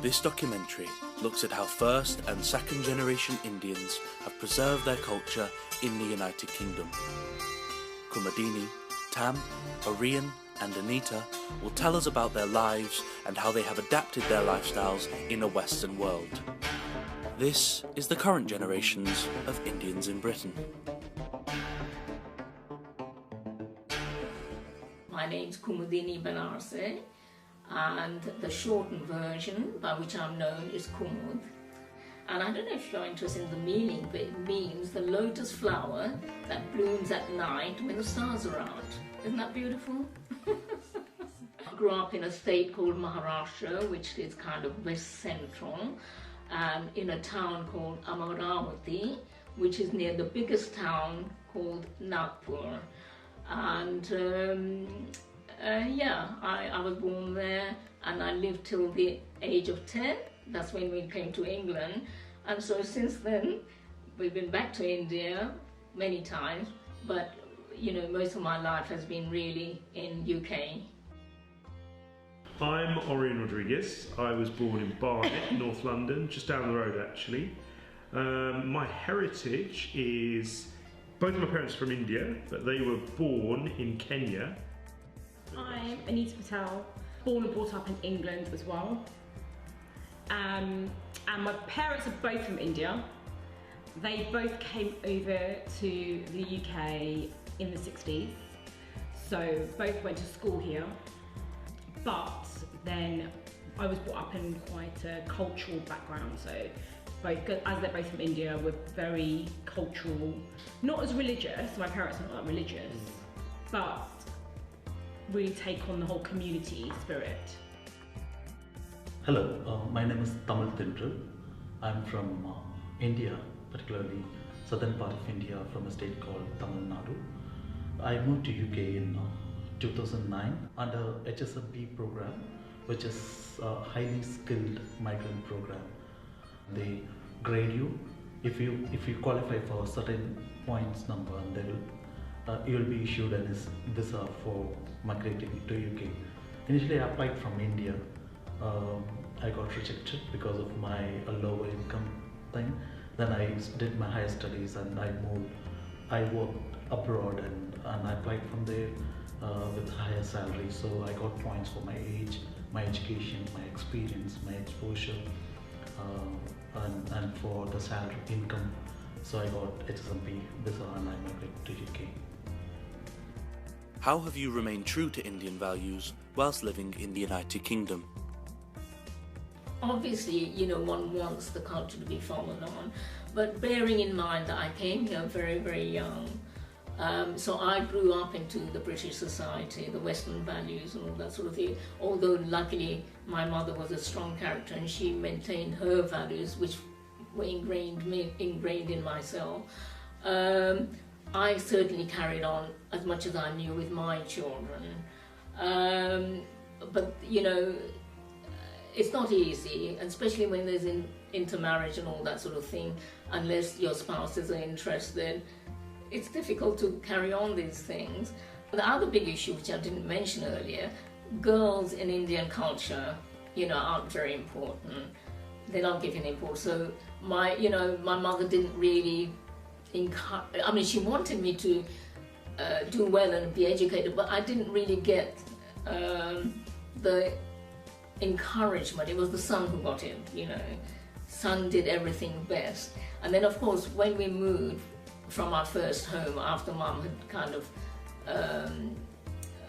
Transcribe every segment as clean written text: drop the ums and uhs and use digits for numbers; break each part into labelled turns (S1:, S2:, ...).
S1: This documentary looks at how first and second generation Indians have preserved their culture in the United Kingdom. Kumudini, Tam, Orion and Anita will tell us about their lives and how they have adapted their lifestyles in a Western world. This is the current generations of Indians in Britain.
S2: My name's Kumudini Banarasi, and the shortened version by which I'm known is Kumud. And I don't know if you're interested in the meaning, but it means the lotus flower that blooms at night when the stars are out. Isn't that beautiful? I grew up in a state called Maharashtra, which is kind of west central, and in a town called Amaravati, which is near the biggest town called Nagpur. And I was born there, and I lived till the age of 10. That's when we came to England. And so since then, we've been back to India many times, but you know, most of my life has been really in UK.
S3: I'm Orion Rodriguez. I was born in Barnet, North London, just down the road actually. My heritage is, both of my parents are from India, but they were born in Kenya.
S4: I'm Anita Patel, born and brought up in England as well. And my parents are both from India. They both came over to the UK in the 60s. So both went to school here. But then I was brought up in quite a cultural background. So both, as they're both from India, we're very cultural, not as religious. My parents are not that religious, but really take on the whole community spirit.
S5: Hello, my name is Tendril. I'm from India, particularly southern part of India, from a state called Tamil Nadu. I moved to UK in 2009 under hsnp program, which is a highly skilled migrant program. They grade you. If you qualify for a certain points number, they will you will be issued a visa for migrating to UK. Initially, I applied from India. I got rejected because of my lower income thing. Then I did my higher studies and I moved. I worked abroad and I applied from there with higher salary. So I got points for my age, my education, my experience, my exposure, and for the salary income. So I got hsnp visa and I migrated to UK.
S1: How have you remained true to Indian values whilst living in the United Kingdom?
S2: Obviously, you know, one wants the culture to be followed on, but bearing in mind that I came here very, very young, so I grew up into the British society, the Western values and all that sort of thing, although luckily my mother was a strong character and she maintained her values, which were ingrained in myself. I certainly carried on as much as I knew with my children, but you know, it's not easy, especially when there's intermarriage and all that sort of thing, unless your spouses are interested. It's difficult to carry on these things. The other big issue, which I didn't mention earlier, girls in Indian culture, you know, aren't very important. They're not given importance. So my mother didn't really encourage. I mean, she wanted me to do well and be educated, but I didn't really get the encouragement. It was the son who got it, you know. Son did everything best. And then of course when we moved from our first home, after Mum had kind of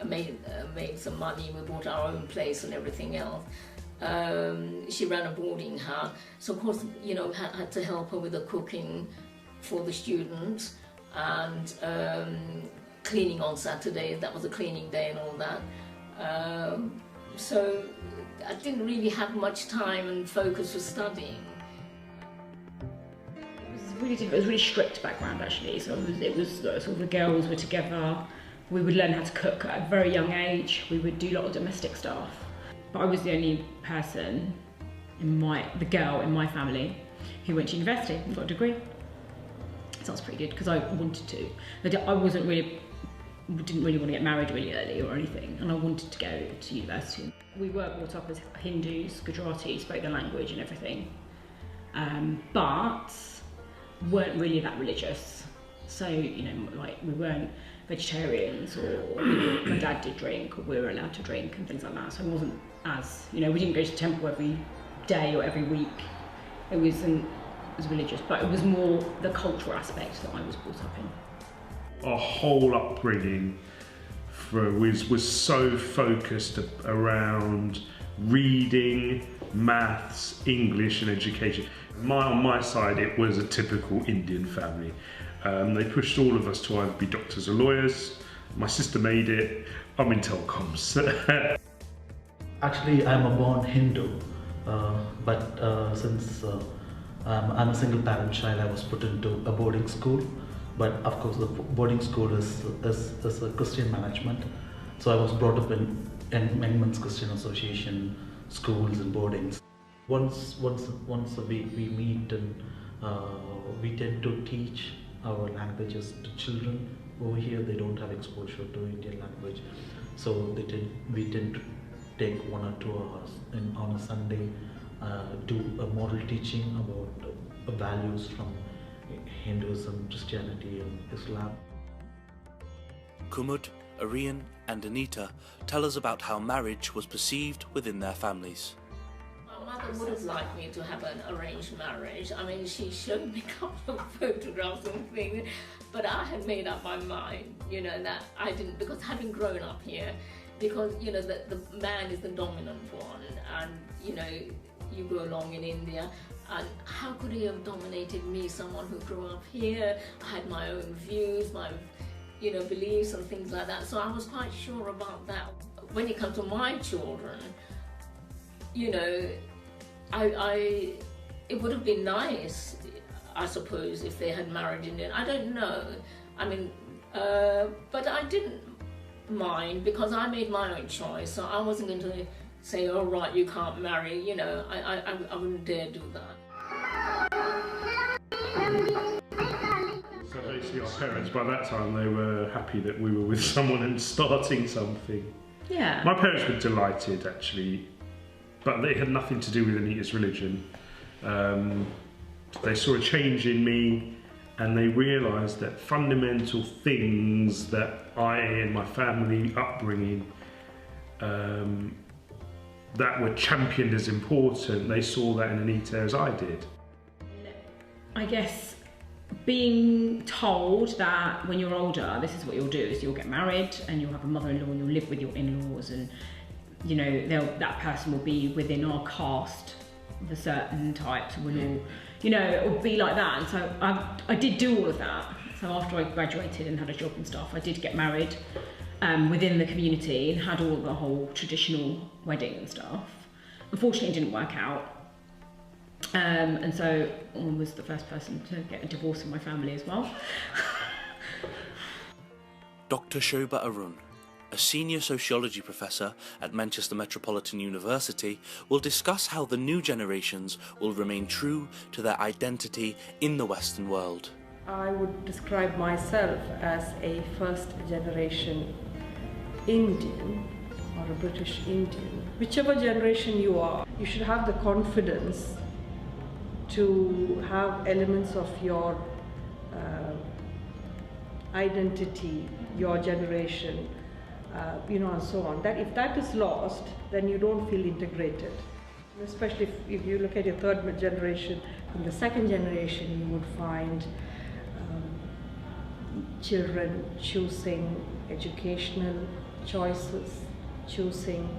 S2: made some money, we bought our own place and everything else. She ran a boarding house, so of course, you know, had to help her with the cooking for the students and cleaning on Saturdays. That was a cleaning day and all that. So I didn't really have much time and focus for studying.
S4: It was really difficult. It was a really strict background actually. So it was sort of the girls were together. We would learn how to cook at a very young age. We would do a lot of domestic stuff. But I was the only person the girl in my family who went to university and got a degree. So that's pretty good because I wanted to. I wasn't really didn't really want to get married really early or anything, and I wanted to go to university. We were brought up as Hindus, Gujarati, spoke the language and everything, but weren't really that religious. So, you know, like we weren't vegetarians, or my dad did drink, or we were allowed to drink and things like that. So it wasn't as, you know, we didn't go to temple every day or every week. It wasn't as religious, but it was more the cultural aspect that I was brought up in.
S3: Our whole upbringing was so focused around reading, maths, English and education. On my side, it was a typical Indian family. They pushed all of us to either be doctors or lawyers. My sister made it. I'm in telecoms.
S5: Actually, I'm a born Hindu, but since I'm a single parent child, I was put into a boarding school. But of course, the boarding school is a Christian management. So I was brought up in Men's Christian Association schools and boardings. Once a week we meet, and we tend to teach our languages to children. Over here they don't have exposure to Indian language, so we tend to take 1 or 2 hours on a Sunday, do a moral teaching about values from Hinduism, Christianity and Islam.
S1: Kumud, Orion and Anita tell us about how marriage was perceived within their families.
S2: My mother would have liked me to have an arranged marriage. I mean, she showed me a couple of photographs and things, but I had made up my mind, you know, that I didn't, because having grown up here, because, you know, the man is the dominant one, and, you know, you go along in India, and how could he have dominated me, someone who grew up here? I had my own views, my, you know, beliefs and things like that, so I was quite sure about that. When it comes to my children, you know, it would have been nice, I suppose, if they had married Indian. I don't know. I mean, but I didn't mind, because I made my own choice, so I wasn't going to say, oh right, you can't marry, you know, I wouldn't dare do that.
S3: So basically our parents, by that time, they were happy that we were with someone and starting something.
S4: Yeah.
S3: My parents were delighted, actually, but they had nothing to do with Anita's religion. They saw a change in me, and they realised that fundamental things that I and my family upbringing that were championed as important, they saw that in Anita as I did.
S4: I guess being told that when you're older, this is what you'll do, is you'll get married and you'll have a mother-in-law and you'll live with your in-laws, and you know, that person will be within our caste of a certain type, so we'll all, you know, it will be like that. And so I did do all of that. So after I graduated and had a job and stuff, I did get married within the community and had all the whole traditional wedding and stuff. Unfortunately, it didn't work out. And so I was the first person to get a divorce in my family as well.
S1: Dr. Shobha Arun, a senior sociology professor at Manchester Metropolitan University, will discuss how the new generations will remain true to their identity in the Western world.
S6: I would describe myself as a first generation Indian or a British Indian. Whichever generation you are, you should have the confidence to have elements of your identity, your generation, you know, and so on. That if that is lost, then you don't feel integrated. Especially if you look at your third generation, in the second generation you would find children choosing educational choices, choosing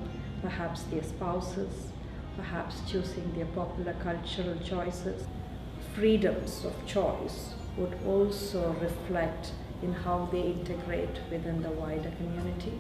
S6: perhaps their spouses, perhaps choosing their popular cultural choices. Freedoms of choice would also reflect in how they integrate within the wider community.